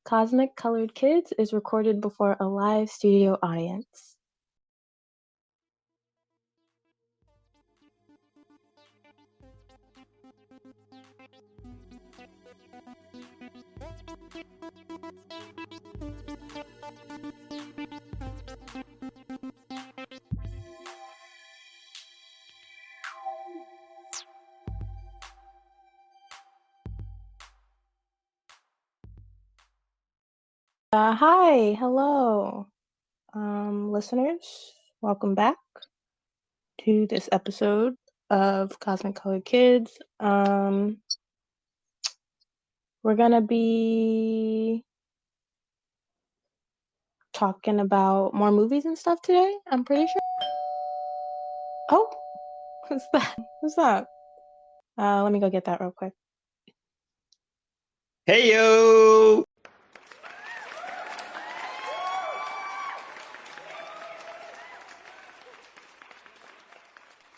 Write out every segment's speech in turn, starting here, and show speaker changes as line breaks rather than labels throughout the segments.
Cosmic Colored Kids is recorded before a live studio audience. Hi, hello, listeners. Welcome back to this episode of Cosmic Colored Kids. We're gonna be talking about more movies and stuff today, I'm pretty sure. Oh, who's that? Who's that? Let me go get that real quick.
Hey yo!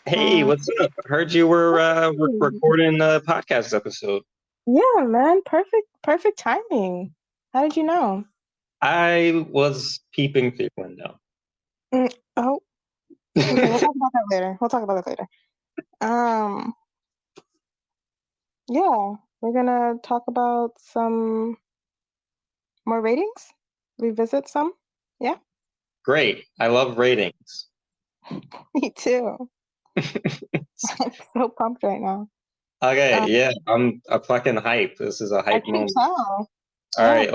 Hey, what's up? Heard you were recording a podcast episode.
Yeah, man, perfect timing. How did you know?
I was peeping through the window.
Oh, okay, we'll talk about that later. Yeah, we're gonna talk about some more ratings, revisit some. Yeah,
Great. I love ratings.
me too. I'm so pumped right now.
Okay, yeah, I'm a fucking hype. This is a
I
hype
can
moment.
tell.
All right,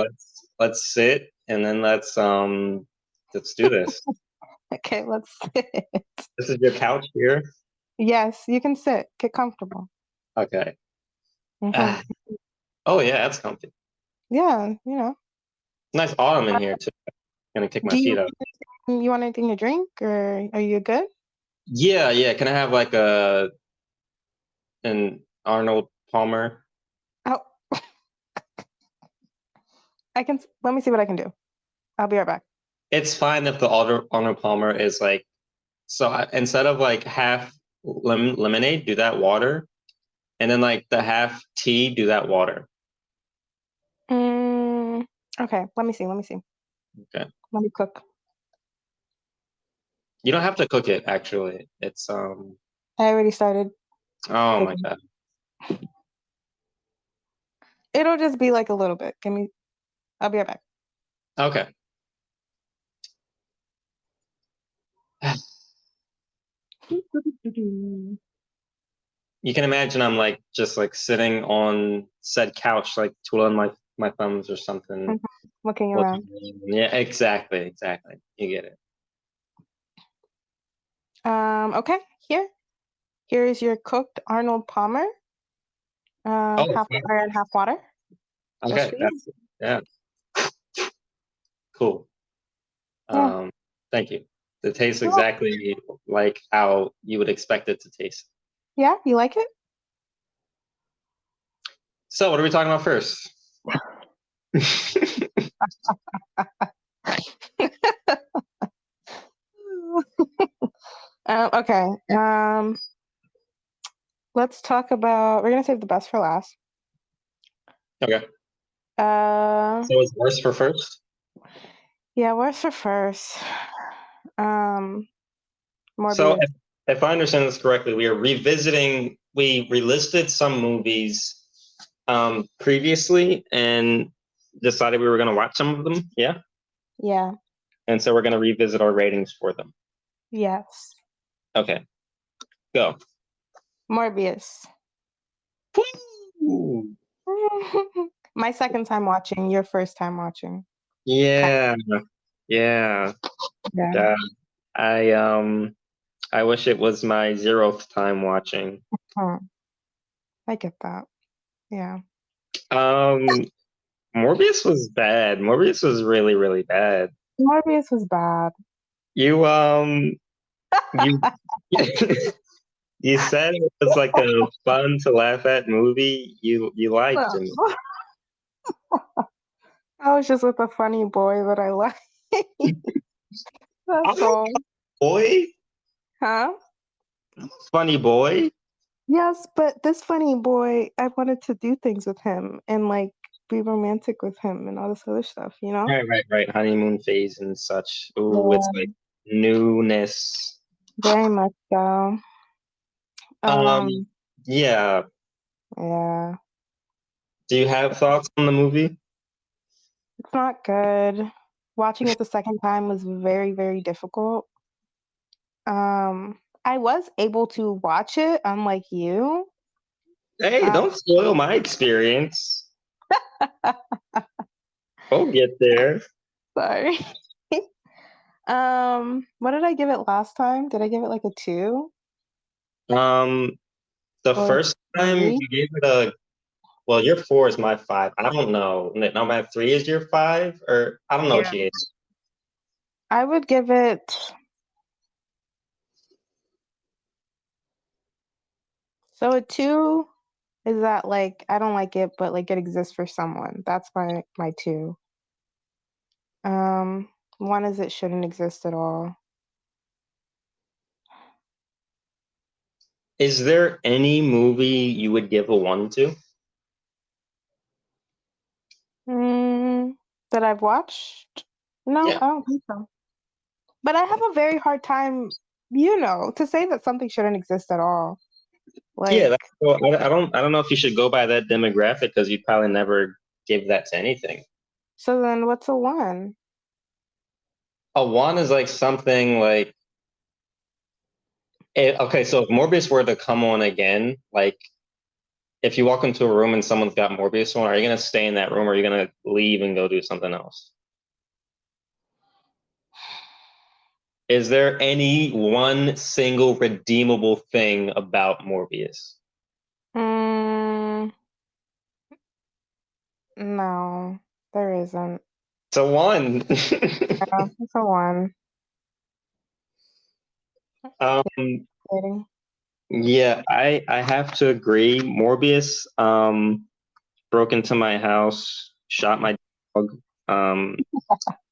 let's sit and then let's do this.
Okay, let's sit.
This is your couch here.
Yes, you can sit. Get comfortable.
Okay.
Mhm.
Oh yeah, that's comfy.
Yeah, you know.
Nice autumn in here too. Gonna kick my
Do
feet up.
you want anything to drink, or are you good?
Yeah. Can I have like an Arnold Palmer?
Oh, let me see what I can do. I'll be right back.
It's fine if the Arnold Palmer is like, instead of like half lemonade, do that water, and then like the half tea, do that water.
Okay, let me see.
Okay.
Let me cook.
You don't have to cook it, actually. It's
I already started.
oh my
cooking.
God.
It'll just be like a little bit. I'll be right back.
Okay. You can imagine I'm like just like sitting on said couch, like twiddling my thumbs or something.
Looking around.
Yeah, exactly. You get it.
Okay, here is your cooked Arnold Palmer. Half
Okay.
fire and half water.
Okay, yeah. Cool.
Yeah.
Thank you. It tastes exactly like how you would expect it to taste.
Yeah, you like it?
So, what are we talking about first?
Okay. Let's talk about. We're gonna save the best for last.
Okay. So it's worst for first?
Yeah, worst for first. Morbius.
So if I understand this correctly, we relisted some movies previously and decided we were going to watch some of them. Yeah.
Yeah.
And so we're going to revisit our ratings for them.
Yes.
Okay. Go.
Morbius.
Woo!
My second time watching, your first time watching.
Yeah. I wish it was my 0th time watching.
I get that. Yeah.
Morbius was bad. Morbius was really, really bad.
Morbius was bad.
You you said it was like a fun to laugh at movie. You lied to me.
I was just with a funny boy that I like. That's all.
Boy?
Huh?
Funny boy?
Yes, but this funny boy, I wanted to do things with him and like be romantic with him and all this other stuff, you know?
Right. Honeymoon phase and such. Ooh, it's
Yeah,
like newness.
very much so.
Um,
Um,
yeah.
yeah,
Do you have thoughts on the movie?
it's not good. Watching it the second time was very, very difficult. I was able to watch it, unlike you.
Hey,
Uh,
don't spoil my experience. We'll get there.
sorry. What did I give it last time? Did I give it like a 2
Um, the
or a
first time
3?
you gave it a well, your 4 is my 5. I don't know. No, my 3 is your 5, or I don't know what
Yeah.
you gave.
I would give it so a 2 is that like I don't like it, but like it exists for someone. That's my 2. Um, 1 is it shouldn't exist at all.
Is there any movie you would give a 1 to?
Mm, that I've watched? No,
Yeah.
I don't think so. But I have a very hard time, to say that something shouldn't exist at all.
Yeah,
Like,
well, I don't know if you should go by that demographic because you'd probably never give that to anything.
so then what's a 1?
A 1 is like something like okay, so if Morbius were to come on again, like if you walk into a room and someone's got Morbius on, are you gonna stay in that room or are you gonna leave and go do something else? Is there any one single redeemable thing about Morbius?
Mm, no, there isn't.
It's a 1.
No, it's a 1.
um,
Kidding.
yeah, I have to agree. Morbius broke into my house, shot my dog, um,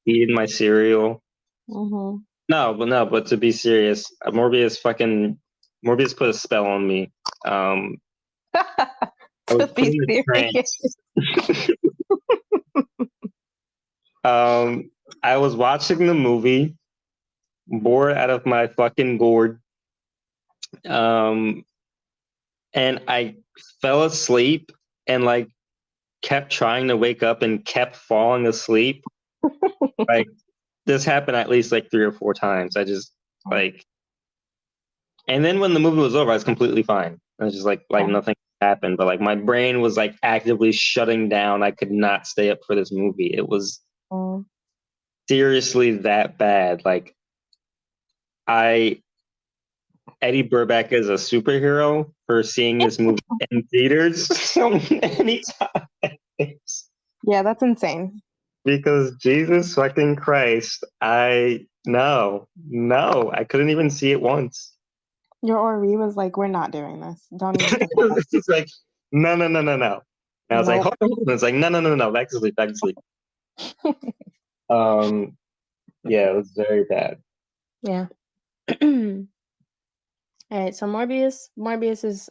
eaten my cereal.
Mm-hmm.
No, but to be serious, Morbius put a spell on me. Um, I
To
was put
be
in a
serious.
trance. Um, I was watching the movie, bored out of my fucking gourd, um, and I fell asleep and like kept trying to wake up and kept falling asleep. Like this happened at least like 3 or 4 times. I just like, and then when the movie was over, I was completely fine. I was just like
Yeah.
nothing happened. But like my brain was like actively shutting down. I could not stay up for this movie. It was
Mm.
seriously that bad. Like I Eddie Burback is a superhero for seeing this movie in theaters so many times.
Yeah, that's insane.
Because Jesus fucking Christ, no, I couldn't even see it once.
Your Ori was like, we're not doing this. Don't even think about
It's just like, no. And I
it.
was like,
Nope.
hold on. And it's like, no, back to sleep, back to sleep. Um, yeah, it was very bad.
Yeah. All right, so Morbius is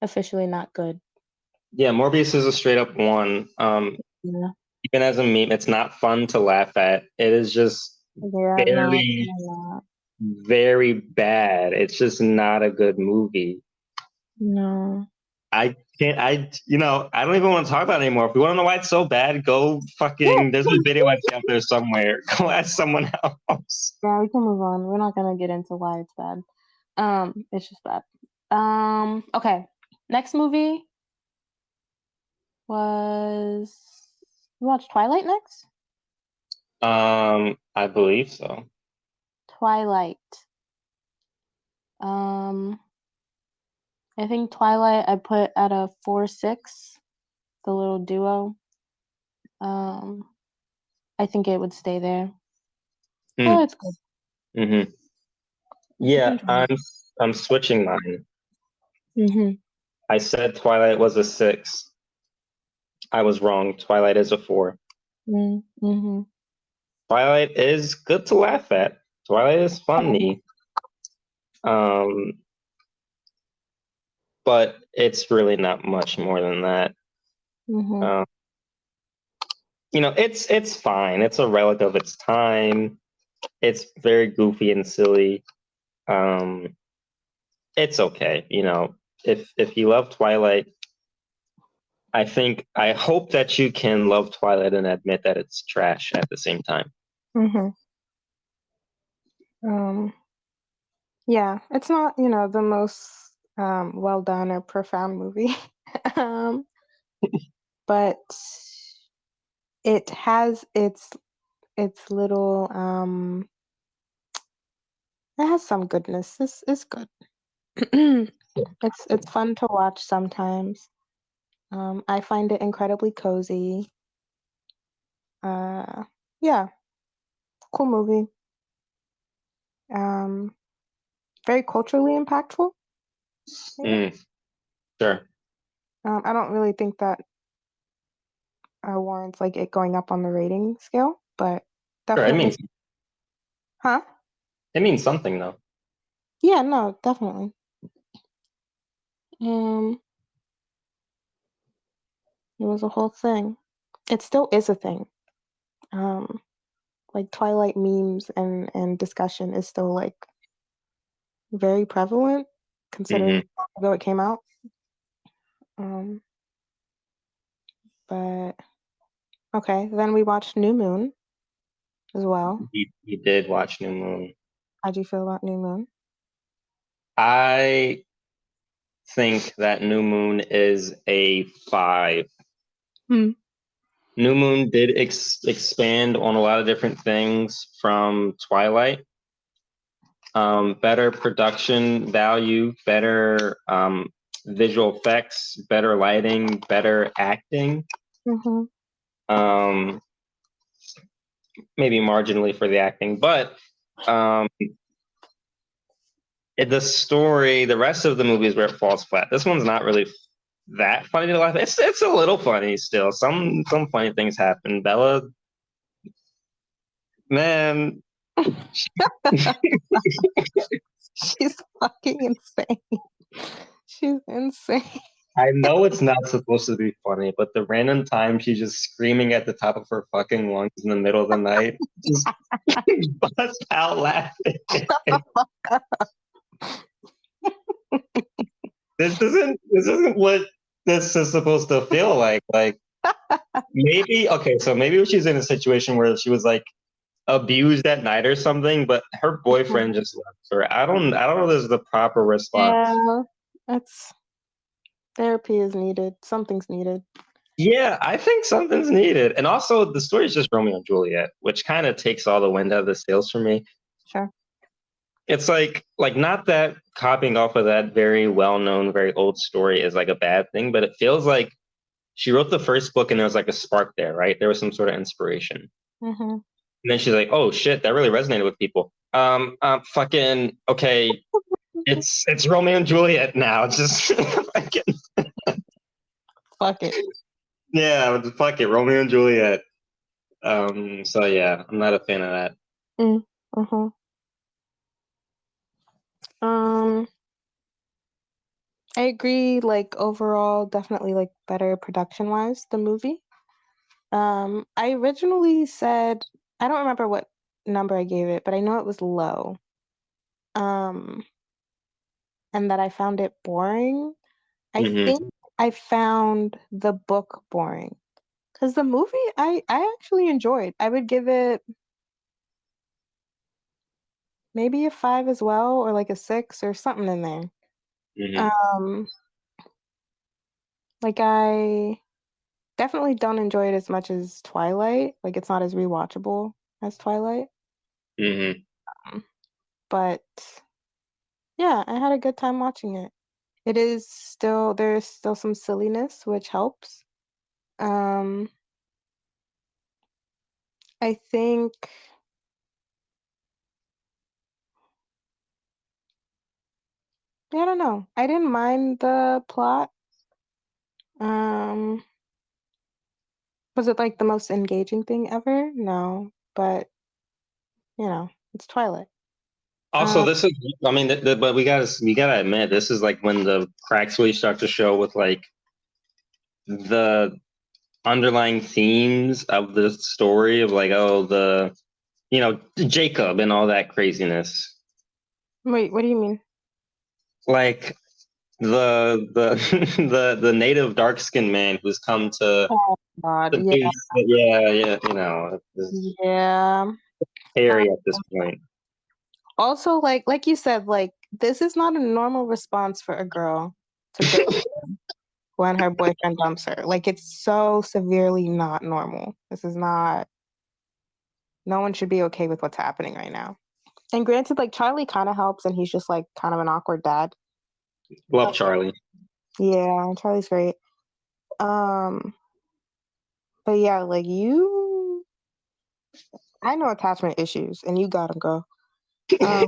officially not good.
Yeah, Morbius is a straight up 1.
Yeah.
Even as a meme, it's not fun to laugh at. It is just
Yeah, no, it's
very,
really not.
very bad. It's just not a good movie.
No.
I can't. I don't even want to talk about it anymore. If you want to know why it's so bad, go fucking. There's a video out there somewhere. Go ask someone else.
Yeah, we can move on. We're not gonna get into why it's bad. It's just bad. Okay. Next movie was you watched Twilight next?
I believe so.
Twilight. Um, I think Twilight I put at a 4-6, the little duo. Um, I think it would stay there. Oh, it's good.
Mm-hmm.
You
Yeah,
can try.
I'm switching mine.
Mm-hmm.
I said Twilight was a 6. I was wrong. Twilight is a 4.
Mm-hmm.
Twilight is good to laugh at. Twilight is funny. Um, but it's really not much more than that.
Mm-hmm.
it's fine. It's a relic of its time. It's very goofy and silly. Um, it's okay. If you love Twilight, I hope that you can love Twilight and admit that it's trash at the same time.
Mm-hmm. Yeah, it's not, the most well done or profound movie. um, but it has its little it has some goodness. It's good. It's fun to watch sometimes. I find it incredibly cozy. Uh, yeah, cool movie. Um, very culturally impactful. Yeah.
Sure.
I don't really think that warrants like it going up on the rating scale, but
Sure.
definitely. Huh?
It means something though.
Yeah, no, definitely. Um, it was a whole thing. It still is a thing. Um, like Twilight memes and discussion is still like very prevalent considering
Mm-hmm.
how long ago it came out. Um, but okay, then we watched New Moon as well.
You did watch New Moon.
How do you feel about New Moon?
I think that New Moon is a 5.
Hmm.
New Moon did expand on a lot of different things from Twilight. Better production value, better visual effects, better lighting, better acting.
Mm-hmm.
Um, maybe marginally for the acting, but um, the story, the rest of the movie is where it falls flat. This one's not really that funny to laugh. It's a little funny still. Some funny things happen. Bella, man,
She's fucking insane. She's insane.
I know it's not supposed to be funny, but the random time she's just screaming at the top of her fucking lungs in the middle of the night, just bust out laughing. This isn't what this is supposed to feel like. Like maybe okay, so maybe she's in a situation where she was like abused at night or something, but her boyfriend just left her. I don't know if this is the proper response.
Yeah, it's therapy is needed. Something's needed.
Yeah, I think something's needed. And also the story is just Romeo and Juliet, which kind of takes all the wind out of the sails for me.
Sure.
It's like not that copying off of that very well-known, very old story is like a bad thing, but it feels like she wrote the first book and there was like a spark there, right? There was some sort of inspiration.
Mm-hmm.
And then she's like, "Oh shit, that really resonated with people." Fucking okay, it's Romeo and Juliet now. Just fucking
Fuck it.
yeah, fuck it, Romeo and Juliet. So yeah, I'm not a fan of that.
Mm-hmm. Um, I agree, like overall, definitely like better production wise, the movie. I originally said I don't remember what number I gave it, but I know it was low. Um, and that I found it boring. I
Hmm.
think I found the book boring. Because the movie I actually enjoyed. I would give it maybe a 5 as well, or like a 6 or something in there.
Hmm.
Um, like I definitely don't enjoy it as much as Twilight. Like it's not as rewatchable as Twilight.
Hmm.
Um, But yeah, I had a good time watching it. There's still some silliness, which helps. Um, I think I don't know. I didn't mind the plot. Um, was it like the most engaging thing ever? No, but it's Twilight.
Also,
Um,
this is, I mean, but we gotta admit, this is like when the cracks really start to show with like the underlying themes of the story of like, oh, Jacob and all that craziness.
Wait, what do you mean?
Like the the native dark skinned man who's come to
Oh God, yeah,
seduce, yeah, this
yeah.
Harry at this point.
Also, like you said, like this is not a normal response for a girl to go through when her boyfriend dumps her. Like it's so severely not normal. This is not. No one should be okay with what's happening right now. And granted, like Charlie kind of helps, and he's just like kind of an awkward dad.
Love Charlie.
Yeah, Charlie's great. Um, but yeah, like you, I know attachment issues, and you got them, girl. Um,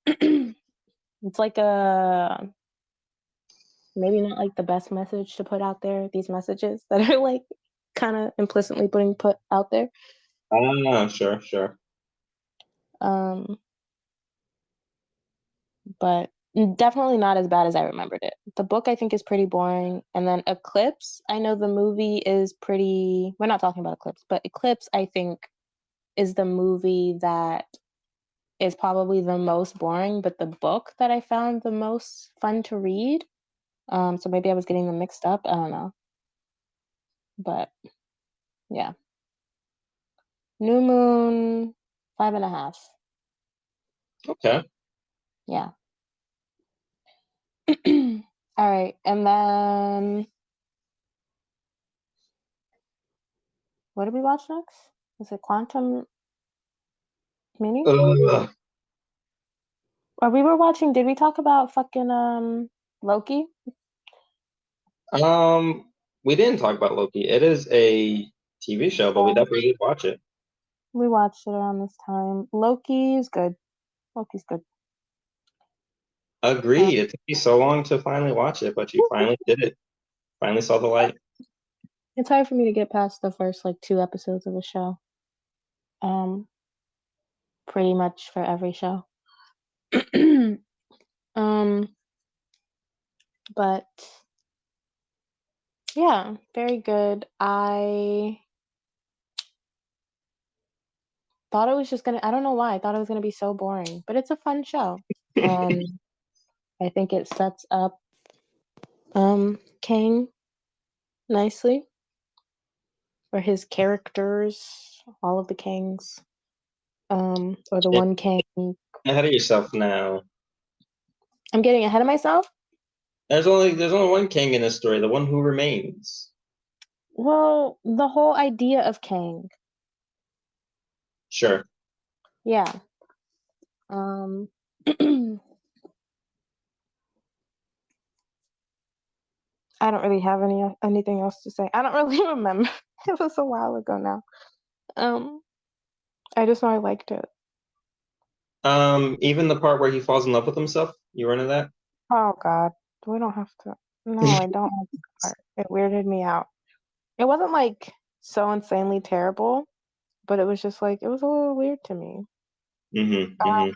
so it's like a maybe not like the best message to put out there. These messages that are like kind of implicitly being put out there.
Sure.
Um, but definitely not as bad as I remembered it. The book I think is pretty boring, and then Eclipse. I know the movie is pretty. We're not talking about Eclipse, but Eclipse I think is the movie that is probably the most boring, but the book that I found the most fun to read. So maybe I was getting them mixed up. I don't know, but yeah. New Moon, 5.5.
Okay.
Yeah. All right. And then what did we watch next? Is it Quantum Mini?
Ugh.
Or we were watching, did we talk about fucking Loki?
We didn't talk about Loki. It is a TV show, but we definitely did watch it.
We watched it around this time. Loki's good. Loki's good.
Agreed. It took me so long to finally watch it, but you finally did it. Finally saw the light.
It's hard for me to get past the first like 2 episodes of a show. Pretty much for every show. um, but yeah, very good. I thought it was just gonna, I don't know why, I thought it was gonna be so boring, but it's a fun show. And I think it sets up Kang nicely for his characters, all of the Kangs. Or the
Get
one Kang.
ahead of yourself now.
I'm getting ahead of myself.
There's only one king in this story, the one who remains.
Well, the whole idea of Kang.
Sure.
Yeah. I don't really have anything else to say. I don't really remember. It was a while ago now. I just know I liked it.
Even the part where he falls in love with himself, you were into that?
Oh God, we don't have to. No, I don't like that part. It weirded me out. It wasn't like so insanely terrible, but it was just like it was a little weird to me.
Mm-hmm.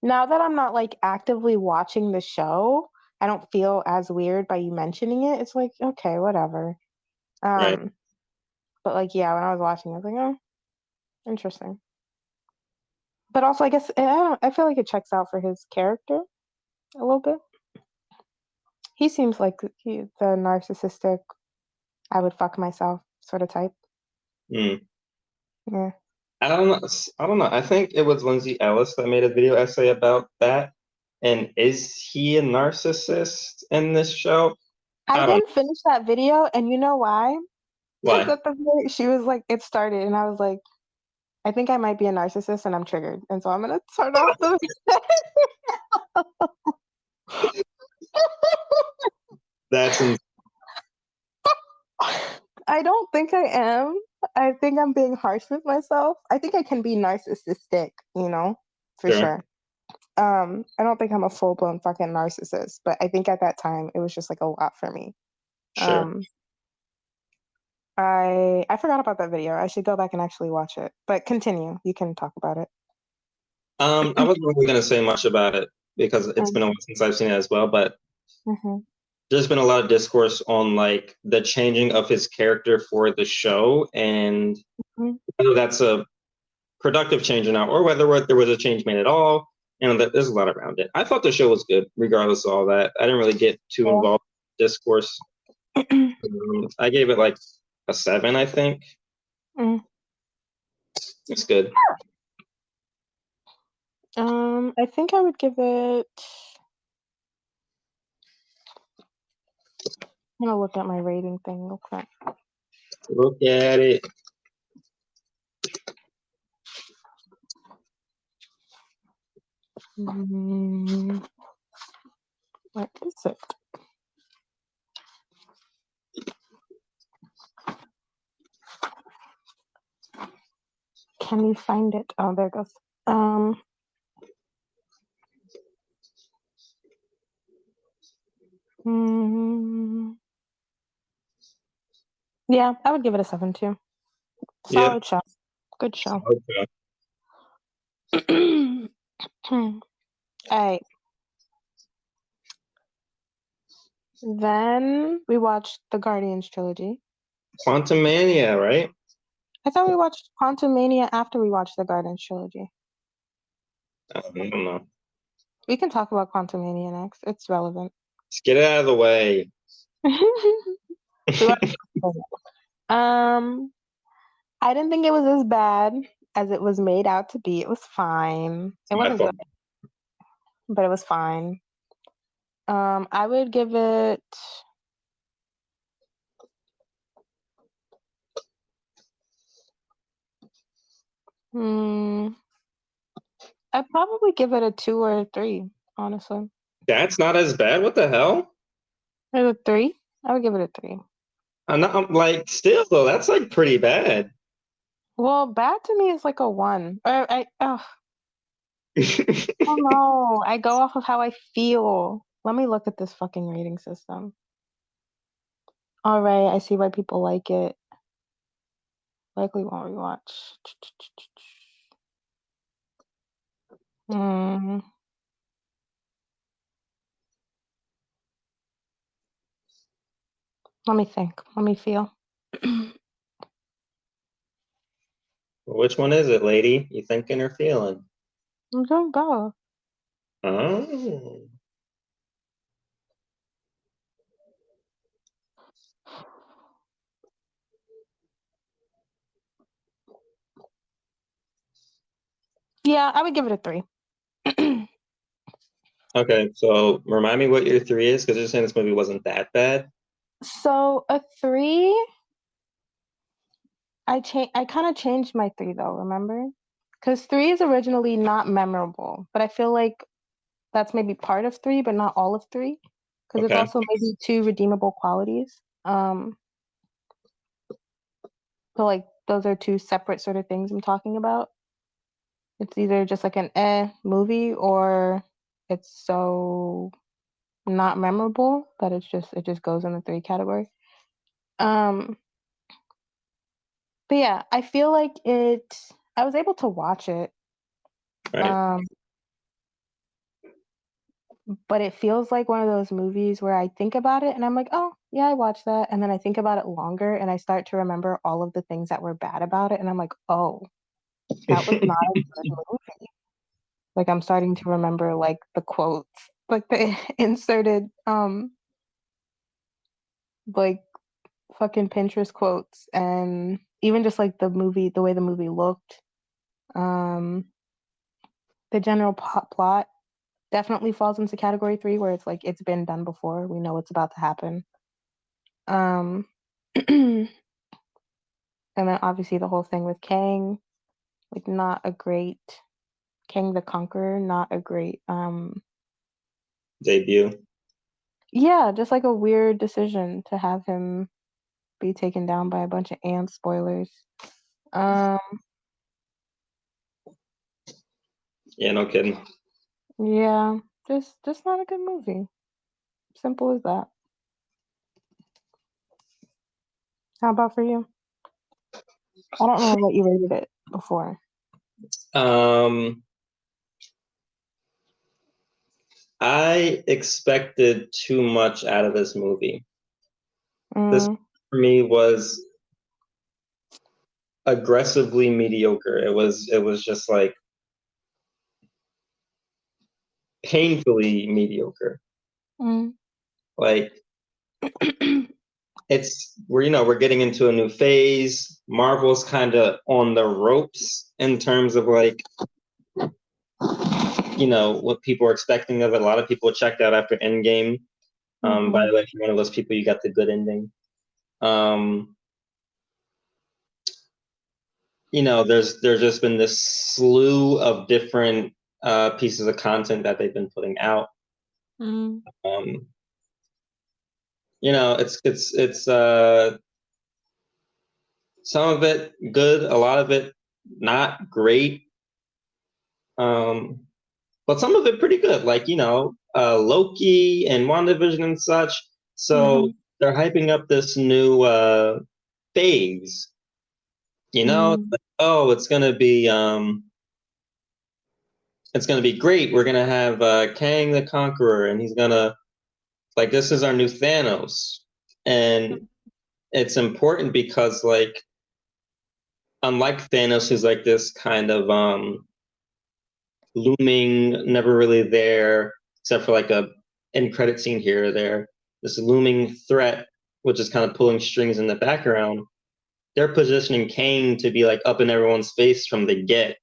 Now that I'm not like actively watching the show, I don't feel as weird by you mentioning it. It's like, okay, whatever.
Right.
But like, yeah, when I was watching, I was like, oh, interesting. But also, I guess I feel like it checks out for his character a little bit. He seems like the narcissistic, I would fuck myself sort of type.
Mm.
Yeah.
I don't know. I think it was Lindsay Ellis that made a video essay about that. And is he a narcissist in this show?
I
I don't know.
didn't finish that video, and you know why? Because
Why?
at the she was like, it started, and I was like, I think I might be a narcissist, and I'm triggered, and so I'm gonna turn off the.
That's
I don't think I am. I think I'm being harsh with myself. I think I can be narcissistic, for
sure.
sure. I don't think I'm a full blown fucking narcissist, but I think at that time it was just like a lot for me.
Sure.
I forgot about that video. I should go back and actually watch it. But continue. You can talk about it.
I wasn't really gonna say much about it because it's been a while since I've seen it as well, but
Mm-hmm.
there's been a lot of discourse on like the changing of his character for the show and
Mhm.
whether that's a productive change or not, or whether there was a change made at all. And there's a lot around it. I thought the show was good, regardless of all that. I didn't really get too involved in discourse. I gave it like a 7, I think.
Mm.
It's good.
I think I would give it. I'm gonna look at my rating thing real quick.
Look at it.
Where is it? Can you find it? Oh, there it goes. Yeah, I would give it a 7 too. Solid show. Good show.
Okay.
All right. Then we watched the Guardians trilogy.
Quantumania, right?
I thought we watched Quantumania after we watched the Guardians trilogy.
I don't know.
We can talk about Quantumania next. It's relevant.
Let's get it out of the way.
I didn't think it was as bad as it was made out to be. It was fine. It wasn't good, but it was fine. I would give it. I'd probably give it a 2 or a 3, honestly.
That's not as bad. What the hell?
A 3? I would give it a 3.
I'm like, still though, that's like pretty bad.
Well, bad to me is like a 1. Oh no, I go off of how I feel. Let me look at this fucking rating system. All right, I see why people like it. Likely won't rewatch. Let me think. Let me feel.
Which one is it, lady? You thinking or feeling?
I'm doing both.
Oh.
Yeah, I would give it a 3.
Okay, so remind me what your 3 is, because you're saying this movie wasn't that bad.
So a 3, I kind of changed my 3 though, remember? Because 3 is originally not memorable, but I feel like that's maybe part of 3, but not all of 3. Because it's
Okay.
also maybe 2 redeemable qualities. So like those are 2 separate sort of things I'm talking about. It's either just like an movie or it's so not memorable that it just goes in the 3 category. But yeah, I feel like I was able to watch it.
Right.
But it feels like one of those movies where I think about it and I'm like, oh, yeah, I watched that. And then I think about it longer and I start to remember all of the things that were bad about it. And I'm like, oh, that was not a good movie. Like I'm starting to remember like the quotes, like the inserted like fucking Pinterest quotes and even just like the way the movie looked. The general plot definitely falls into category 3 where it's like it's been done before. We know what's about to happen. And then obviously the whole thing with Kang, like not a great Kang the Conqueror, not a great
Debut.
yeah, just like a weird decision to have him be taken down by a bunch of ants, spoilers.
Yeah, no kidding.
Yeah, just not a good movie. Simple as that. How about for you? I don't know what you rated it before.
Um I expected too much out of this movie. This
Mm,
for me was aggressively mediocre. It was just like painfully mediocre.
mm.
Like we're getting into a new phase. Marvel's kind of on the ropes in terms of like what people are expecting of it. A lot of people checked out after Endgame. By the way, if you're one of those people, you got the good ending. There's just been this slew of different pieces of content that they've been putting out.
Mm,
Um, it's some of it good, a lot of it not great. But some of it pretty good, like Loki and WandaVision and such. So
mhm,
they're hyping up this new phase.
mm,
Like, oh, it's gonna be great. We're gonna have Kang the Conqueror, and he's gonna like this is our new Thanos, and it's important because like unlike Thanos, who's like this kind of looming, never really there, except for like a end credit scene here or there. This looming threat, which is kind of pulling strings in the background. They're positioning Kang to be like up in everyone's face from the get.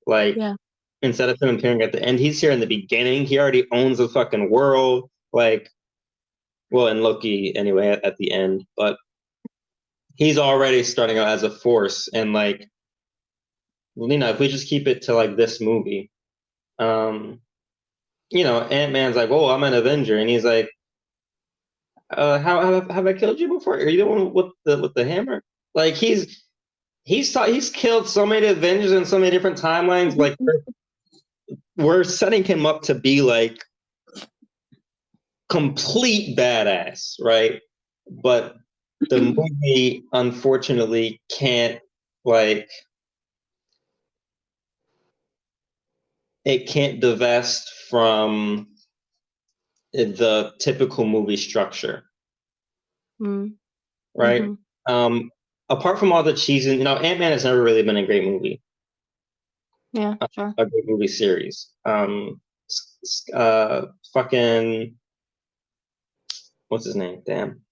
Like
yeah.
instead of him appearing at the end, he's here in the beginning. He already owns the fucking world. Like, well, in Loki anyway at the end, but he's already starting out as a force. And like, if we just keep it to like this movie, um, Ant-Man's like, "Oh, I'm an Avenger," and he's like, how have I killed you before? Are you the one with the hammer?" Like he's killed so many Avengers in so many different timelines. Like we're setting him up to be like complete badass, right? But the movie unfortunately can't like it can't divest from the typical movie structure,
Mm,
right?
mhm.
Um, Apart from all the cheesy, Ant-Man has never really been a great movie,
Yeah, sure.
a great movie series. Fucking what's his name? Damn,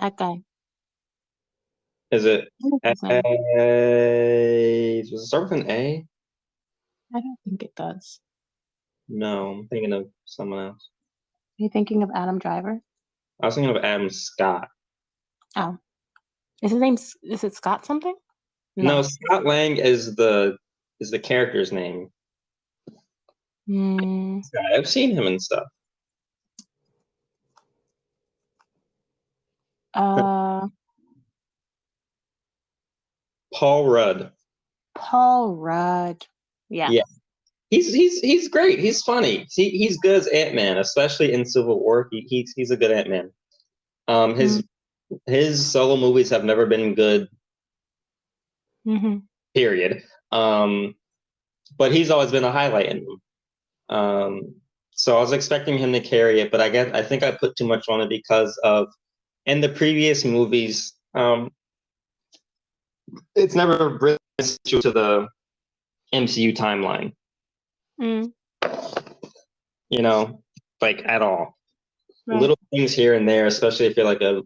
That guy.
is it?
What is his name?
Does it start with an A?
I don't think it does.
No, I'm thinking of someone else.
Are you thinking of Adam Driver?
I was thinking of Adam Scott.
Oh, is it Scott something?
No,
No.
Scott Lang is the character's name.
Mm,
I've seen him and stuff.
uh,
Paul Rudd.
Paul Rudd. Yeah.
Yeah, he's great. He's funny. He's good as Ant-Man, especially in Civil War. He's a good Ant-Man. Um,
Mm,
his his solo movies have never been good.
mhm.
Period. Um, but he's always been a highlight in them. So I was expecting him to carry it, but I think I put too much on it because of in the previous movies. It's never really true to the MCU timeline.
Mm,
You know, like at all.
right.
Little things here and there, especially if you're like a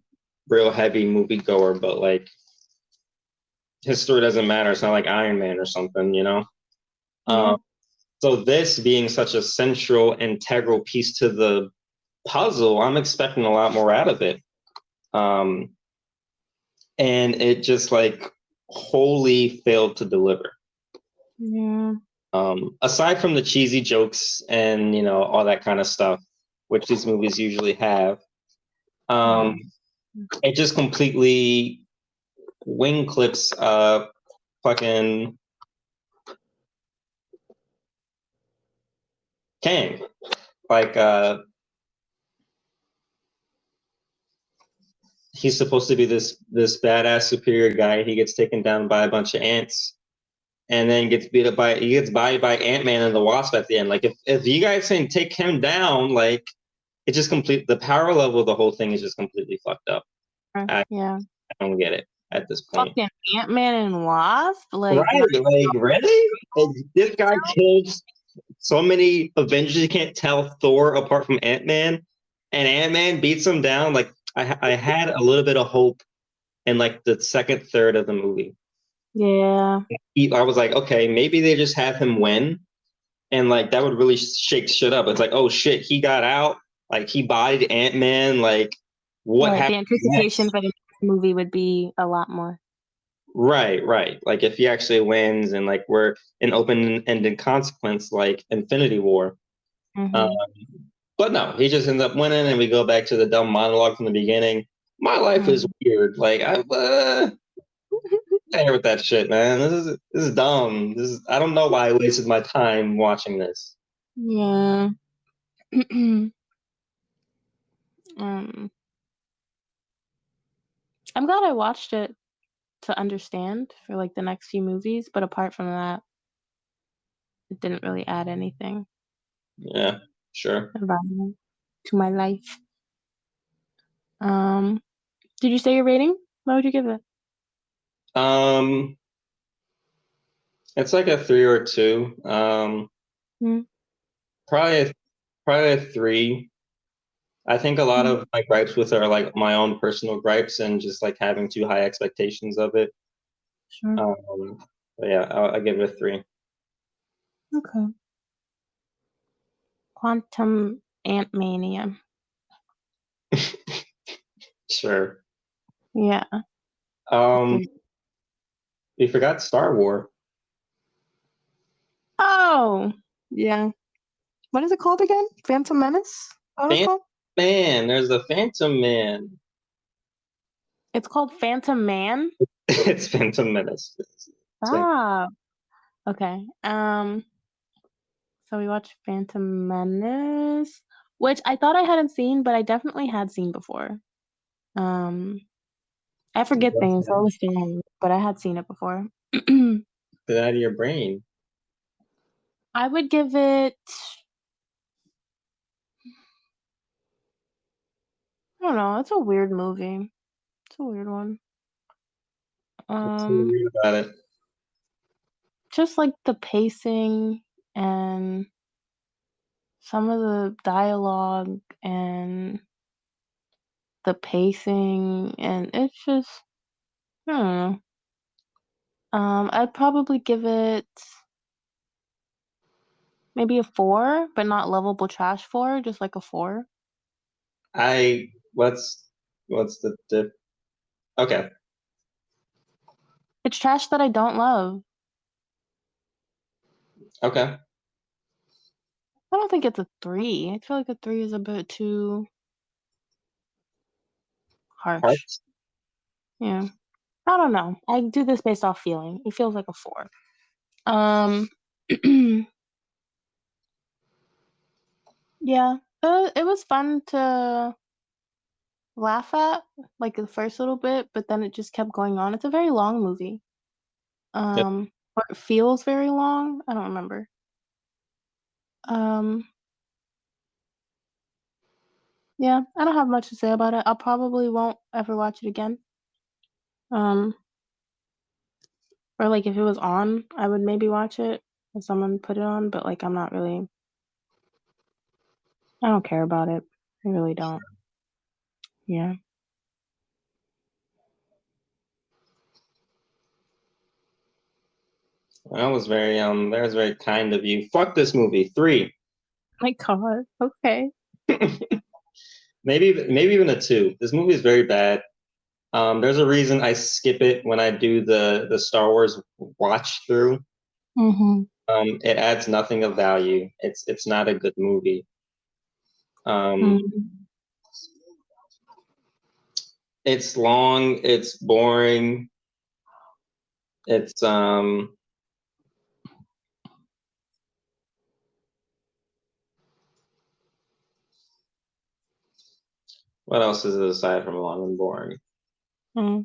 real heavy movie goer, but like his story doesn't matter. It's not like Iron Man or something.
Yeah.
Um, so this being such a central, integral piece to the puzzle, I'm expecting a lot more out of it. Um, and it just like wholly failed to deliver.
Yeah.
Aside from the cheesy jokes and all that kind of stuff, which these movies usually have,
Yeah.
um, it just completely wing clips fucking Kang. Like he's supposed to be this badass superior guy. He gets taken down by a bunch of ants. and then gets beat up by he gets bodied by Ant-Man and the Wasp at the end. Like if you guys can take him down, like it just complete the power level of the whole thing is just completely fucked up. I,
Yeah.
I don't get it at this point.
Fucking Ant-Man and Wasp? Like,
Right?
not
Like really? Like, this guy killed so many Avengers. You can't tell Thor apart from Ant-Man, and Ant-Man beats him down. Like I had a little bit of hope in like the second third of the movie.
yeah.
I was like, okay, maybe they just have him win, and like that would really shake shit up. It's like, oh shit, he got out, like he bodied Ant-Man, like what
Right. The
happened
anticipation
next?
for the next movie would be a lot more.
Right. Like if he actually wins, and like we're an open-ended consequence, like Infinity War. Um,
Mm-hmm.
but no, he just ends up winning, and we go back to the dumb monologue from the beginning. My life is weird. Like I hear with that shit, man. This is dumb. I don't know why I wasted my time watching this.
Yeah. um, I'm glad I watched it to understand for like the next few movies, but apart from that, it didn't really add anything
Yeah, sure.
about to my life. Um, did you say your rating? What would you give it?
Um, it's like a 3 or 2.
Hmm.
Probably probably a 3. I think a lot
Hmm.
of my gripes with it are like my own personal gripes and just like having too high expectations of it.
Sure.
But yeah, I'll give it a 3.
Okay. Quantum Ant Mania.
Sure.
Yeah.
Um, we forgot Star Wars.
Oh, yeah. What is it called again? Phantom Menace? What is it
Phantom
called?
Man, there's the Phantom Man.
It's called Phantom Man.
It's Phantom Menace.
Ah, okay. So we watched Phantom Menace, which I thought I hadn't seen, but I definitely had seen before. Um, I forget things, so I was saying, but I had seen it before.
Get out of your brain.
I would give it, I don't know, it's a weird movie. It's a weird one.
What's so
Um,
weird about it?
just like the pacing and some of the dialogue and the pacing, and it's just, I don't know. I'd probably give it maybe a 4, but not lovable trash 4, just like a 4.
I what's the okay.
It's trash that I don't love.
Okay.
I don't think it's a 3. I feel like a 3 is a bit too harsh.
Hearts.
Yeah. I don't know. I do this based off feeling. It feels like a 4. Um, yeah. It was fun to laugh at, like the first little bit, but then it just kept going on. It's a very long movie.
Yep.
Or it feels very long. I don't remember. Um, yeah, I don't have much to say about it. I probably won't ever watch it again. Um, or like if it was on, I would maybe watch it if someone put it on, but like I'm not really, I don't care about it. I really don't. Yeah.
That was very kind of you. Fuck this movie. 3.
My God. Okay.
Maybe even a 2. This movie is very bad. There's a reason I skip it when I do the Star Wars watch through.
Mm-hmm.
It adds nothing of value. It's not a good movie. Um,
Mm-hmm.
it's long. It's boring. It's what else is it aside from long and boring?
Mm-hmm.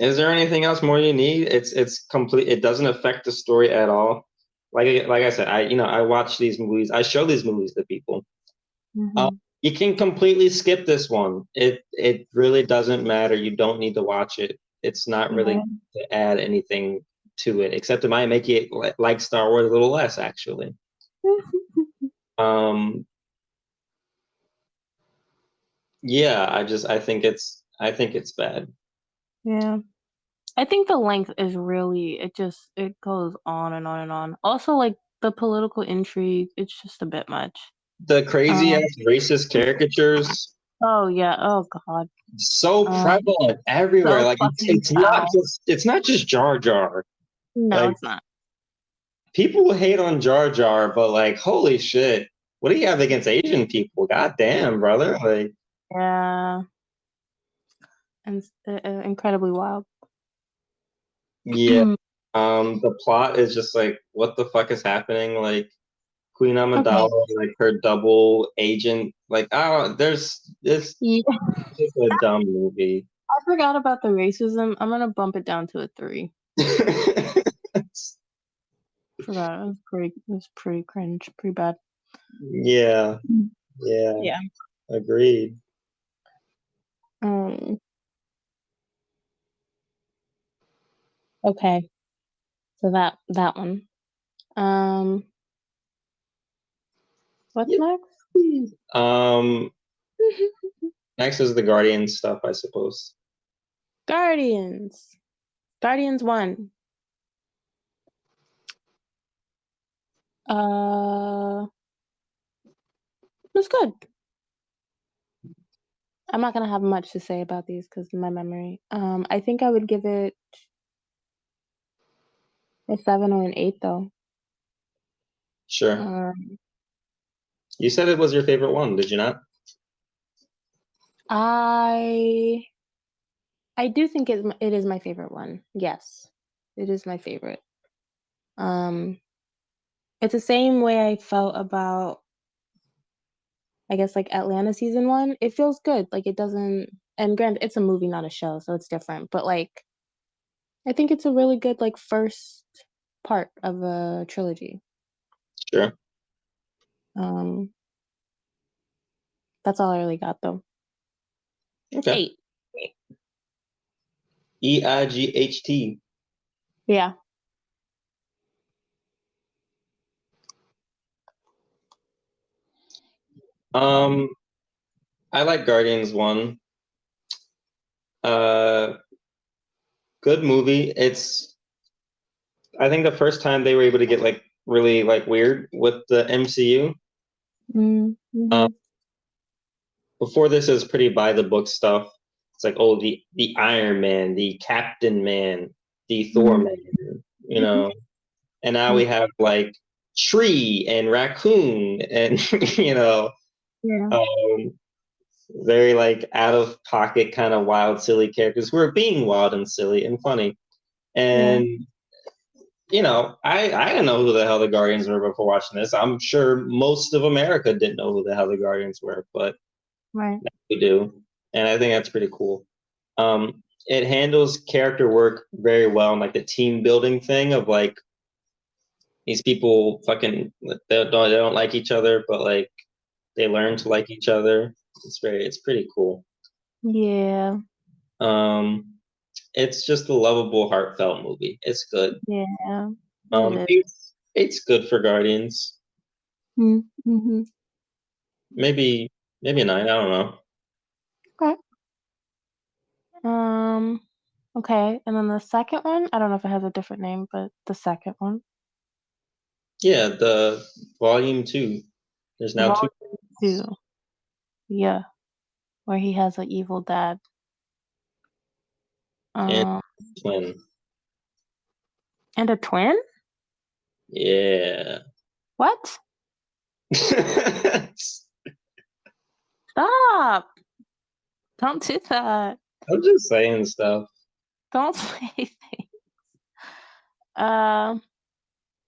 Is there anything else more you need? It's complete. It doesn't affect the story at all. Like I said, I watch these movies. I show these movies to people. Uh,
Mm-hmm.
you can completely skip this one. It really doesn't matter. You don't need to watch it. It's not really
Right.
to add anything to it, except it might make it like Star Wars a little less, actually. Um, yeah, I think it's bad.
Yeah. I think the length is really it goes on and on and on. Also, like the political intrigue, it's just a bit much.
The crazy
Um,
ass racist caricatures
oh yeah, oh God.
so
Um,
prevalent everywhere.
so
Like
fucking foul.
it's not just Jar Jar.
No,
Like
it's not.
people hate on Jar Jar, but like holy shit, what do you have against Asian people? God damn, brother. Like
Yeah, and incredibly wild.
yeah. The plot is just like what the fuck is happening? Like Queen
Okay.
Amidala, like her double agent. Like oh, there's this
Yeah,
just a dumb movie.
I forgot about the racism. I'm gonna bump it down to a 3. Forgot. It was pretty cringe, pretty bad.
Yeah, yeah,
Yeah.
agreed.
Um. Okay. So that one. Um. What's next?
Um, next is the Guardian stuff, I suppose.
Guardians. Guardians 1. Uh. It was good. I'm not gonna have much to say about these because of my memory. I think I would give it a 7 or an 8 though.
Sure.
Um.
You said it was your favorite one, did you not?
I I do think it is my favorite one. Yes, it is my favorite. Um, it's the same way I felt about, I guess, like Atlanta season 1. It feels good. Like it doesn't. And granted, it's a movie, not a show, so it's different. But like, I think it's a really good like first part of a trilogy.
Sure.
Um, that's all I really got though.
Okay.
8.
EIGHT.
Yeah.
Um, I like Guardians 1. Uh, good movie. I think the first time they were able to get like really like weird with the MCU. Um,
Mm-hmm.
before this is pretty by the book stuff. It's like oh the Iron Man, the Captain Man, the Thor
Mm-hmm.
Man, you know. And now we have like Tree and Raccoon and you know
Yeah.
um, very like out of pocket kind of wild silly characters who are being wild and silly and funny.
Yeah.
And you know, I didn't know who the hell the Guardians were before watching this. I'm sure most of America didn't know who the hell the Guardians were, but
Right.
we do, and I think that's pretty cool. It handles character work very well, and like the team building thing of like these people fucking they don't like each other, but like they learn to like each other. It's pretty cool.
Yeah.
Um, it's just a lovable, heartfelt movie. It's good.
Yeah. It is.
It's good for Guardians.
Mm-hmm.
Maybe maybe a 9. I don't know.
Okay. Um, okay. And then the second one, I don't know if it has a different name, but the second one.
Yeah, the volume 2. There's now two.
Volume 2. Yeah. Where he has an evil dad.
And
Um,
twin.
and a twin?
Yeah.
What? Stop. Don't do that.
I'm just saying stuff.
Don't say things. Um,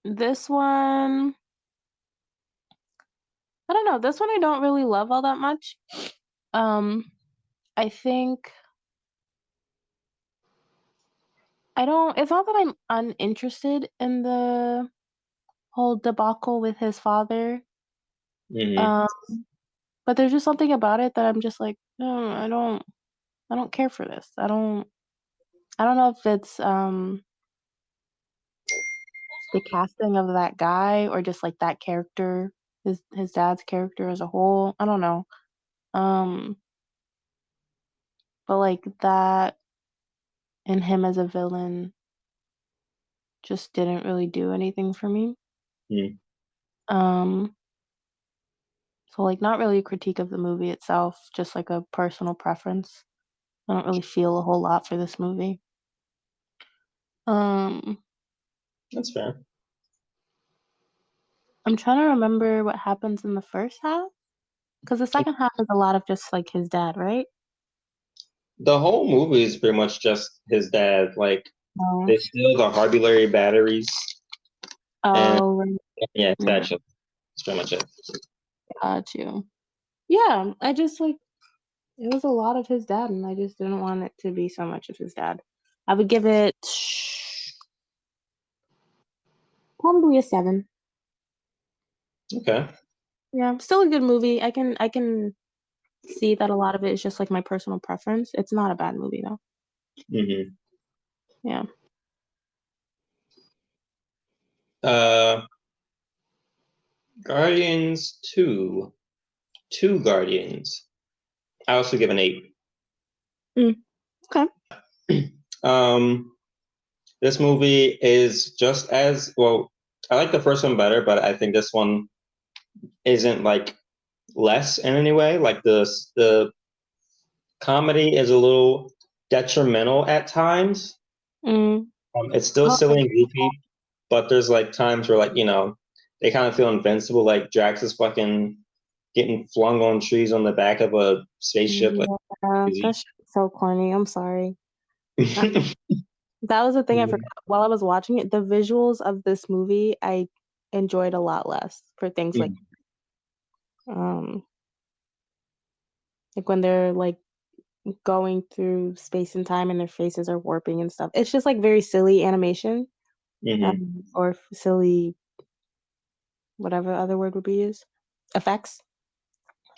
this one, I don't know. This one I don't really love all that much. Um, I think It's not that I'm uninterested in the whole debacle with his father.
Hmm.
Um, but there's just something about it that I'm just like, no, I don't care for this. I don't know if it's the casting of that guy or just like that character, his dad's character as a whole. I don't know. Um, but like that and him as a villain just didn't really do anything for me.
Mm.
Um, so like not really a critique of the movie itself, just like a personal preference. I don't really feel a whole lot for this movie. Um,
That's fair.
I'm trying to remember what happens in the first half because the second half is a lot of just like his dad, right?
The whole movie is pretty much just his dad. Like
No.
they steal the Harvey Larry batteries, and
Oh, right.
yeah,
Yeah,
that's pretty much it.
got you. Yeah, I just like it was a lot of his dad, and I just didn't want it to be so much of his dad. I would give it probably a 7.
Okay.
Yeah, still a good movie. I can see that a lot of it is just like my personal preference. It's not a bad movie though.
Hmm.
Yeah.
Uh, Guardians 2. Two Guardians. I also give an 8.
Mm, okay.
Um, this movie is just as well. I like the first one better, but I think this one isn't like less in any way. Like the comedy is a little detrimental at times.
Mm.
It's still
Oh,
silly and goofy, but there's like times where they kind of feel invincible. Like Drax is fucking getting flung on trees on the back of a spaceship like
yeah,
crazy.
that's so corny. I'm sorry. Uh, that was the thing I forgot. While I was watching it, the visuals of this movie I enjoyed a lot less for things um like when they're like going through space and time and their faces are warping and stuff. It's just like very silly animation,
Hmm.
or silly whatever other word would be used, effects.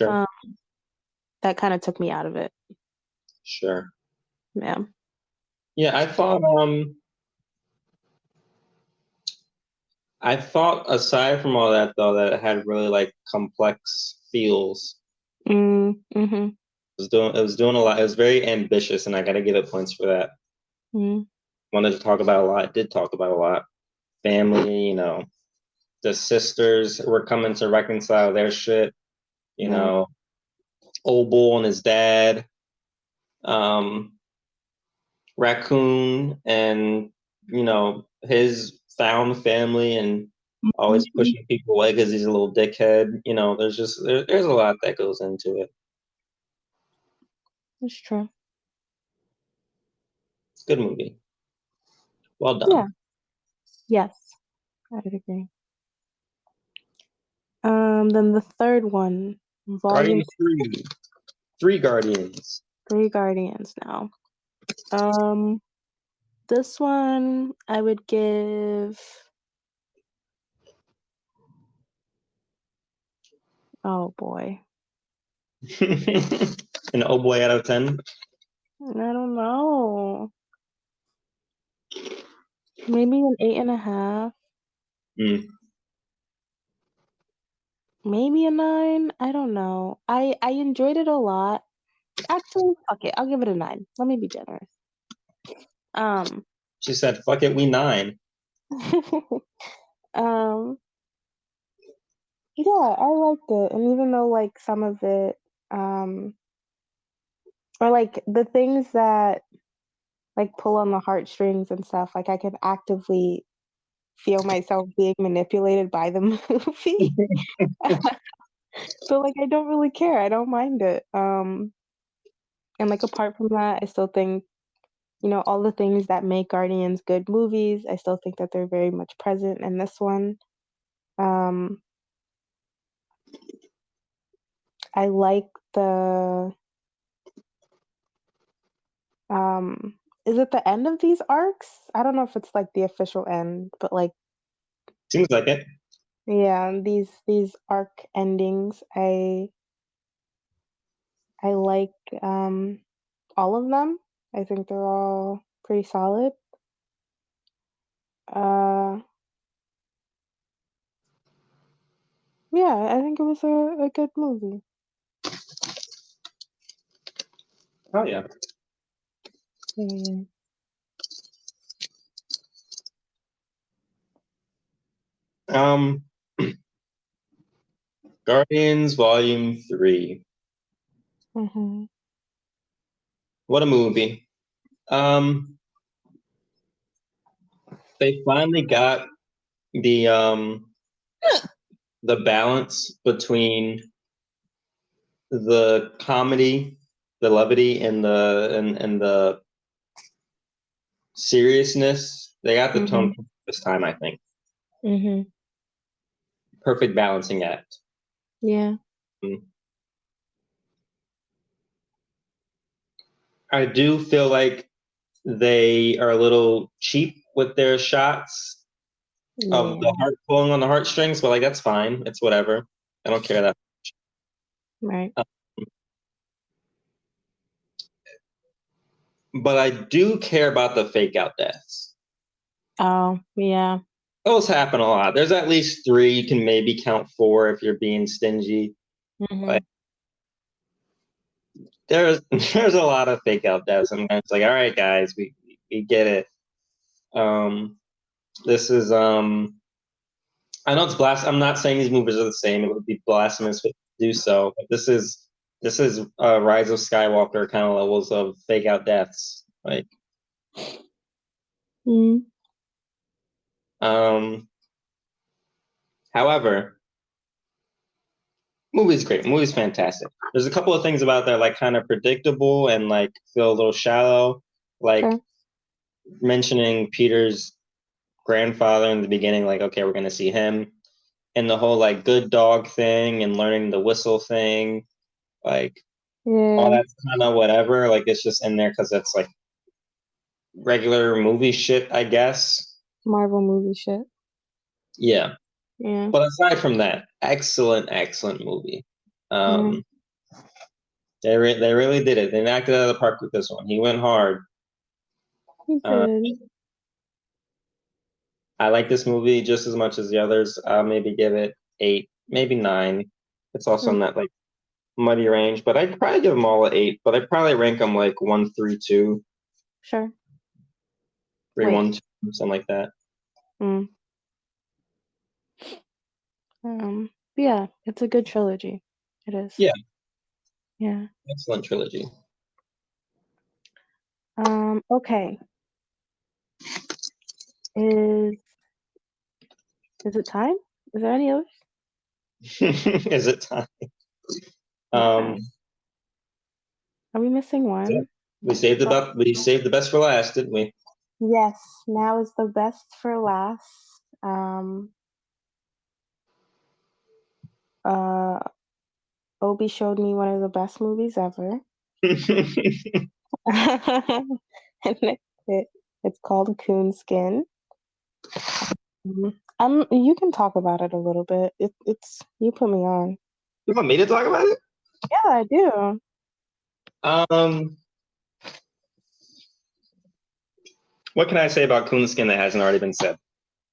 Sure,
Um, that kind of took me out of it.
sure.
Yeah.
Yeah, I thought aside from all that though that it had really like complex feels.
Mm-hmm.
It was doing a lot. It was very ambitious, and I gotta give it points for that.
Mm-hmm.
Wanted to talk about a lot. Did talk about a lot. Family, the sisters were coming to reconcile their shit. You
Yeah.
know, Old Bull and his dad, um, Raccoon, and his found family, and always
Mhm.
pushing people away because he's a little dickhead. There's a lot that goes into it.
That's true.
Good movie. Well
Yeah.
done.
Yes, I would agree. Then the third one, Volume
Guardians 3. Three Guardians.
3, Guardians now. Um, this one I would give. Oh boy,
An oh boy out of 10.
I don't know. Maybe an 8.5.
Mm.
Maybe a 9. I don't know. I enjoyed it a lot. Actually, fuck it. I'll give it a 9. Let me be generous. Um,
She said, fuck it, we 9.
um, yeah, I liked it. And even though like some of it, um, or like the things that like pull on the heartstrings and stuff, like I can actively feel myself being manipulated by the movie. So like I don't really care. I don't mind it. And like apart from that, I still think, all the things that make Guardians good movies, I still think that they're very much present in this one. Um, I like the um is it the end of these arcs? I don't know if it's like the official end, but like
Seems like it.
yeah, these arc endings, I like all of them. I think they're all pretty solid. Uh yeah, I think it was a good movie.
Oh yeah.
Yeah.
Um, Guardians Volume 3.
Mm-hmm.
What a movie. Um, they finally got the balance between the comedy, the levity, and the seriousness. They got the tone
Mm-hmm.
this time, I think.
Mm-hmm.
Perfect balancing act.
Yeah.
I do feel like they are a little cheap with their shots of
Yeah.
the heart pulling on the heartstrings, but like that's fine. It's whatever. I don't care that.
Right.
But I do care about the fake out deaths.
Oh, yeah.
Those happen a lot. There's at least 3. You can maybe count 4 if you're being stingy.
Mm-hmm.
Like there's there's a lot of fake out deaths. And it's like, all right, guys, we get it. This is I know it's I'm not saying these movies are the same. It would be blasphemous to do so. But this is Rise of Skywalker kind of levels of fake out deaths. Like,
Mm-hmm.
um, however, movie's great. Movie's fantastic. There's a couple of things about that like kind of predictable and like feel a little shallow, like
Sure.
mentioning Peter's grandfather in the beginning. Like, okay, we're gonna see him, and the whole like good dog thing and learning the whistle thing, like all
Yeah.
that's kind of whatever. Like it's just in there because it's like regular movie shit, I guess.
Marvel movie shit.
Yeah.
Yeah.
But aside from that, excellent movie.
Yeah.
Um, they really did it. They knocked it out of the park with this one. He went hard.
He
Uh,
did.
I like this movie just as much as the others. I'll maybe give it 8, maybe 9. It's also in
Mm,
that like muddy range, but I'd probably give them all an 8. But I'd probably rank them like 1, 3, 2,
sure.
3,
Wait.
1, 2, something like that.
Mm. Yeah, it's a good trilogy. It is.
Yeah,
Yeah.
excellent trilogy.
Okay. Is it time? Is there any others?
Is it time?
Yeah.
Um,
Are we missing
yeah,
one?
we saved the best for last, didn't we?
Yes, now is the best for last. Uh, Obi showed me one of the best movies ever. And it's called Coonskin. You can talk about it a little bit. It's you put me on.
You want me to talk about it?
Yeah, I do.
Um, what can I say about Coonskin that hasn't already been said?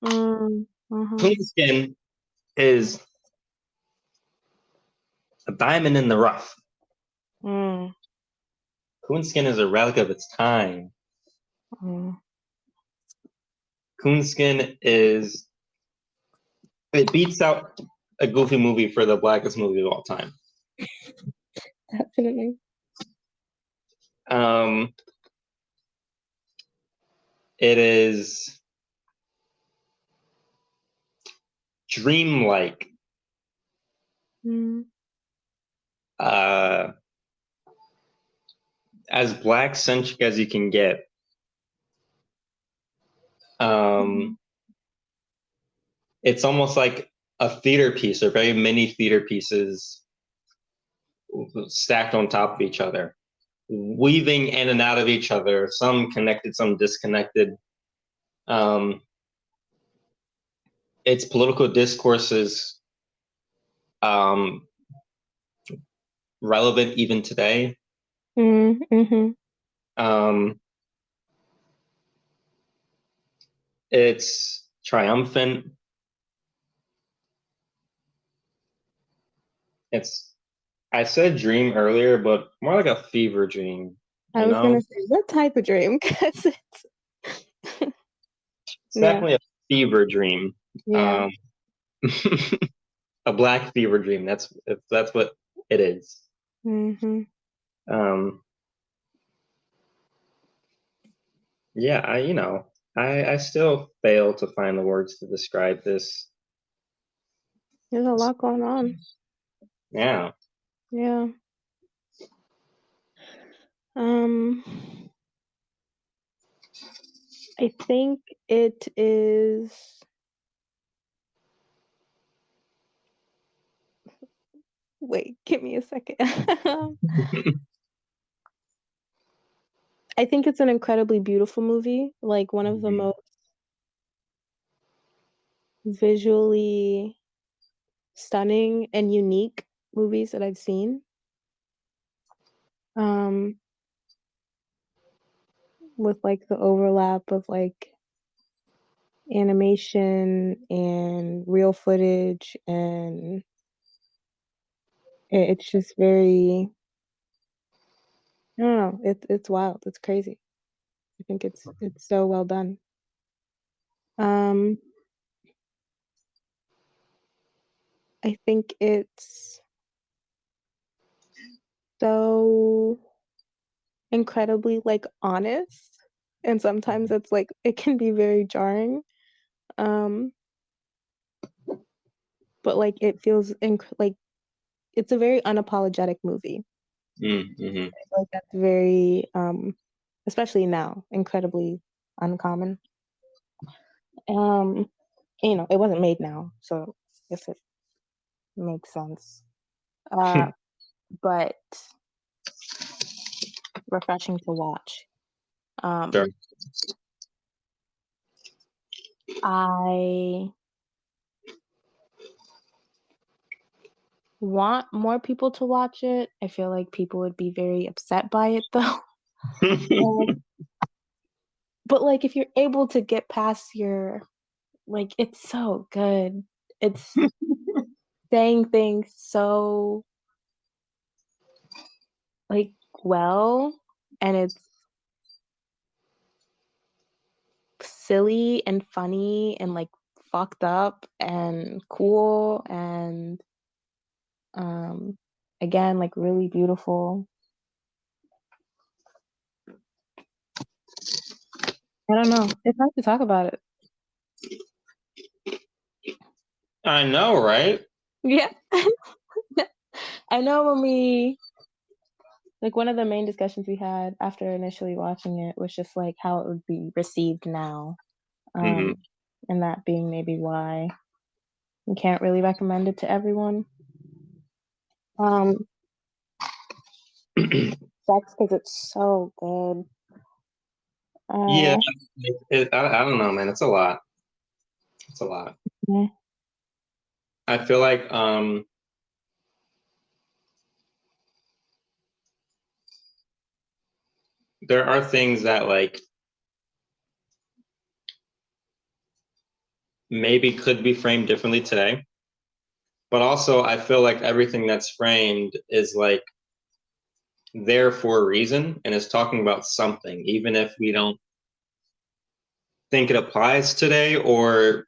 Mm-hmm.
Coonskin is a diamond in the rough.
Mm.
Coonskin is a relic of its time.
Mm.
Coonskin is it beats out a Goofy movie for the blackest movie of all time.
Definitely.
It is dreamlike.
Mm.
As black centric as you can get. It's almost like a theater piece or very many theater pieces stacked on top of each other. weaving in and out of each other, some connected, some disconnected. Its political discourse is relevant even today.
Mm-hmm.
It's triumphant. I said dream earlier, but more like a fever dream,
I was gonna say, what type of dream? Because
it's
yeah.
definitely a fever dream.
Yeah.
A black fever dream. That's what it is.
Mm-hmm.
Yeah, I still fail to find the words to describe this.
There's a lot going on.
Yeah.
Yeah. I think it is. Wait, give me a second. I think it's an incredibly beautiful movie, like one of the most visually stunning and unique movies that I've seen. With like the overlap of like animation and real footage, and it's just very, I don't know, it's wild, it's crazy. I think it's so well done. I think it's so incredibly like honest, and sometimes it's like it can be very jarring. But like it feels like it's a very unapologetic movie.
Mm-hmm.
Like that's very especially now, incredibly uncommon. It wasn't made now, so if it makes sense. But refreshing to watch.
Sure.
I want more people to watch it. I feel like people would be very upset by it though. But like if you're able to get past your, like, it's so good. It's saying things so like well, and it's silly and funny and like fucked up and cool and again like really beautiful. I don't know. It's hard to talk about it.
I know, right?
Yeah. I know one of the main discussions we had after initially watching it was just like how it would be received now.
Mm-hmm.
And that being maybe why we can't really recommend it to everyone. That's because it's so good.
Yeah, I don't know, man. It's a lot. It's a lot.
Yeah.
I feel like there are things that like maybe could be framed differently today. But also I feel like everything that's framed is like there for a reason and is talking about something, even if we don't think it applies today or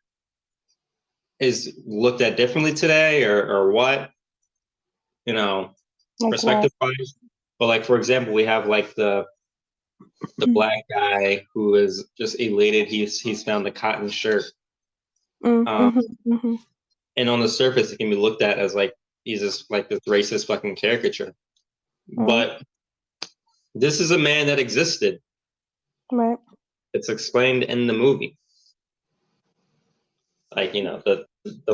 is looked at differently today or what,
Like
perspective wise. But like, for example, we have like the black guy who is just elated he's found the cotton shirt. And on the surface it can be looked at as like he's just like this racist fucking caricature. But this is a man that existed.
Right.
It's explained in the movie. Like, the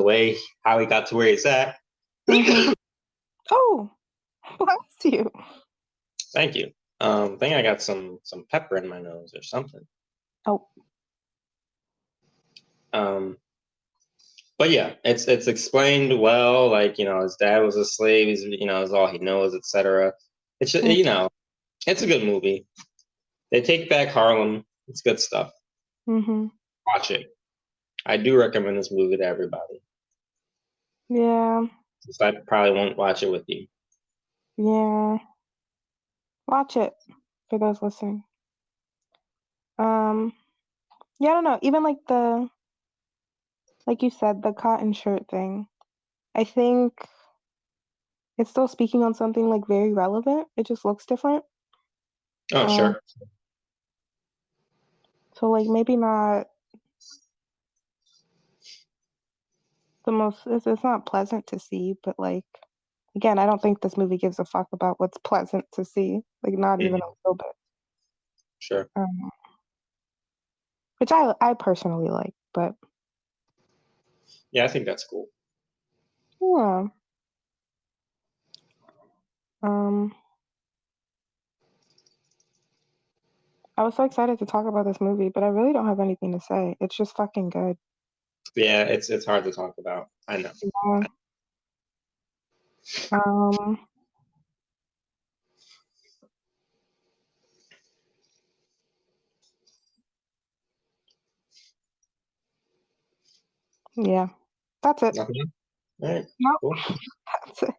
way how he got to where he's at.
Oh, bless you.
Thank you. I think I got some pepper in my nose or something.
Oh.
But yeah, it's explained well. Like, you know, his dad was a slave. He's, you know, is all he knows, etc. It's just, you know, it's a good movie. They take back Harlem. It's good stuff.
Mm-hmm.
Watch it. I do recommend this movie to everybody.
Yeah.
Since I probably won't watch it with you.
Yeah. Watch it for those listening. Yeah, I don't know. Even like you said, the cotton shirt thing. I think it's still speaking on something like very relevant. It just looks different.
Oh, sure.
So like maybe not the most. It's not pleasant to see, but like again, I don't think this movie gives a fuck about what's pleasant to see. Like not even a little bit.
Sure.
Which I personally like, but
Yeah, I think that's cool.
yeah. Um, I was so excited to talk about this movie, but I really don't have anything to say. It's just fucking good.
Yeah, it's hard to talk about. I know.
Yeah. Um, yeah. That's it.
Nothing else? All right.
Nope.
Cool.
That's it.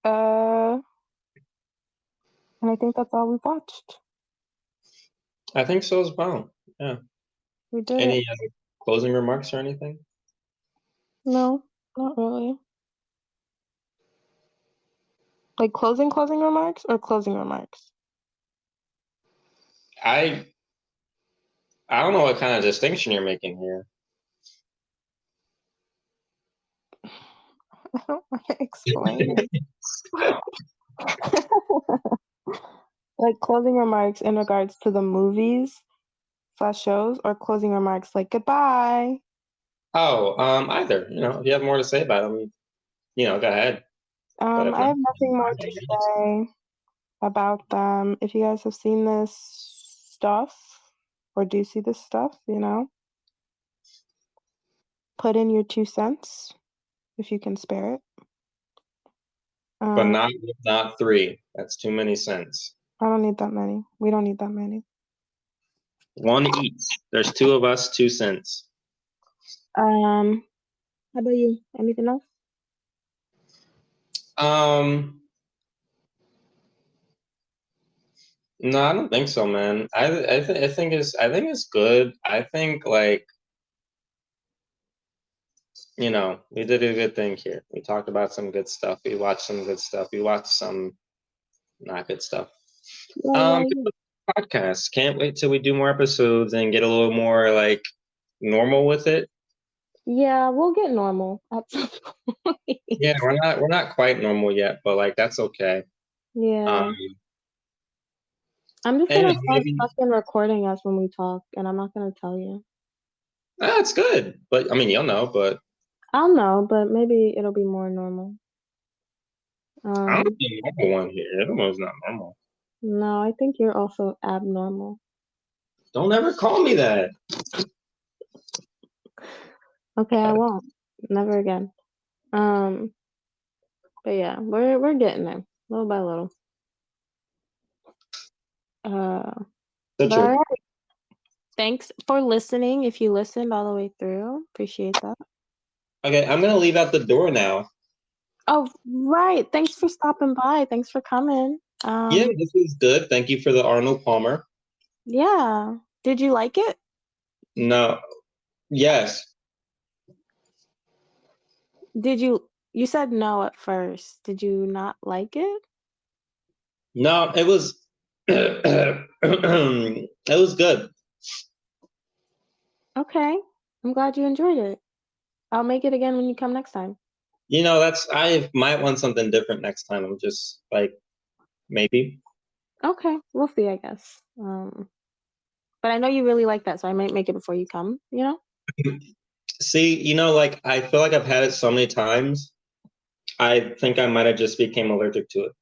Uh, and I think that's all we've watched.
I think so as well. Yeah.
We did
Any
it.
closing remarks or anything?
No, not really. Like closing remarks or closing remarks?
I don't know what kind of distinction you're making here.
I don't want to explain it. Like closing remarks in regards to the movies slash shows or closing remarks like goodbye.
Oh, either. You know, if you have more to say about them, you know, go ahead. But if
I
not,
have nothing more to say about them. If you guys have seen this stuff or do see this stuff, you know, put in your 2 cents if you can spare it.
but
Um,
not 3. That's too many cents.
I don't need that many. We don't need that many.
1 each. There's 2 of us, 2 cents.
How about you? Anything else?
No, I don't think so, man. I think it's good. I think, like, you know, we did a good thing here. We talked about some good stuff. We watched some good stuff. We watched some not good stuff.
Yeah.
Podcast. Can't wait till we do more episodes and get a little more like normal with it.
Yeah, we'll get normal at some point.
Yeah, we're not quite normal yet, but like that's okay.
Yeah.
Um,
I'm just
and
gonna
you know,
start
maybe
fucking recording us when we talk, and I'm not gonna tell you.
that's good. But I mean, you'll know. But
I'll know, but maybe it'll be more normal.
I'm the normal one here. Everyone's not normal.
No, I think you're also abnormal.
Don't ever call me that.
Okay, I won't. Never again. Um, but yeah, we're getting there, little by little.
So
But all
true.
right. Thanks for listening. If you listened all the way through, appreciate that.
Okay, I'm gonna leave out the door now.
Oh, right. Thanks for stopping by. Thanks for coming.
Yeah, this is good. Thank you for the Arnold Palmer.
Yeah. Did you like it?
No, yes,
You said no at first. Did you not like it?
no, it was it was good.
Okay. I'm glad you enjoyed it. I'll make it again when you come next time.
You know, I might want something different next time. I'm just like maybe.
Okay. We'll see, I guess. But I know you really like that, so I might make it before you come, you know?
See, you know, like I feel like I've had it so many times. I think I might have just became allergic to it.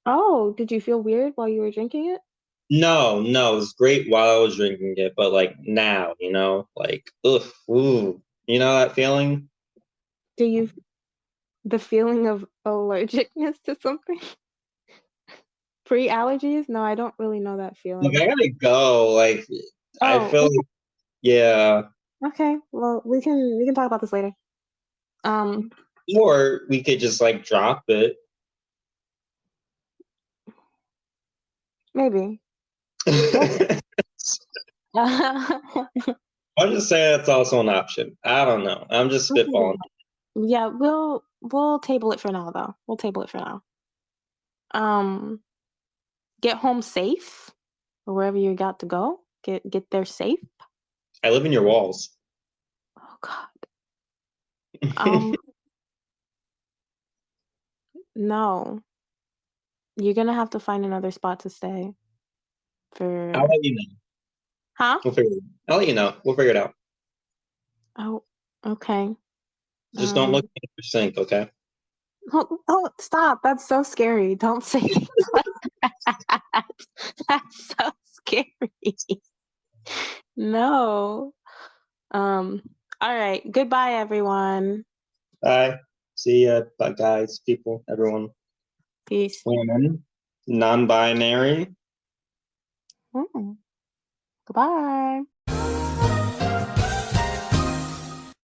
Oh, did you feel weird while you were drinking it?
No, no, it was great while I was drinking it, but like now, like ugh, ooh, you know that feeling?
Do you the feeling of allergicness to something? Pre-allergies? No, I don't really know that
Like
feeling.
I gotta go. Like I
Oh,
feel like, yeah.
okay. Well, we can talk about this later. Um,
Or we could just like drop it.
maybe.
I'll just say that's also an option. I don't know. I'm just spitballing.
Yeah, we'll table it for now though. We'll table it for now. Um, get home safe or wherever you got to go. Get there safe.
I live in your walls.
Oh God. Um, no. You're gonna have to find another spot to stay
I'll
for
let you know.
huh?
We'll figure it out. I'll let you know. We'll figure it out.
Oh, okay.
Just don't look
Um,
at your sink, okay?
oh, stop. That's so scary. Don't say things like that. That's so scary. No. Um, all right. Goodbye, everyone.
Bye. See ya. Bye, guys, people, everyone.
Peace.
Women, non binary.
Mm. Goodbye.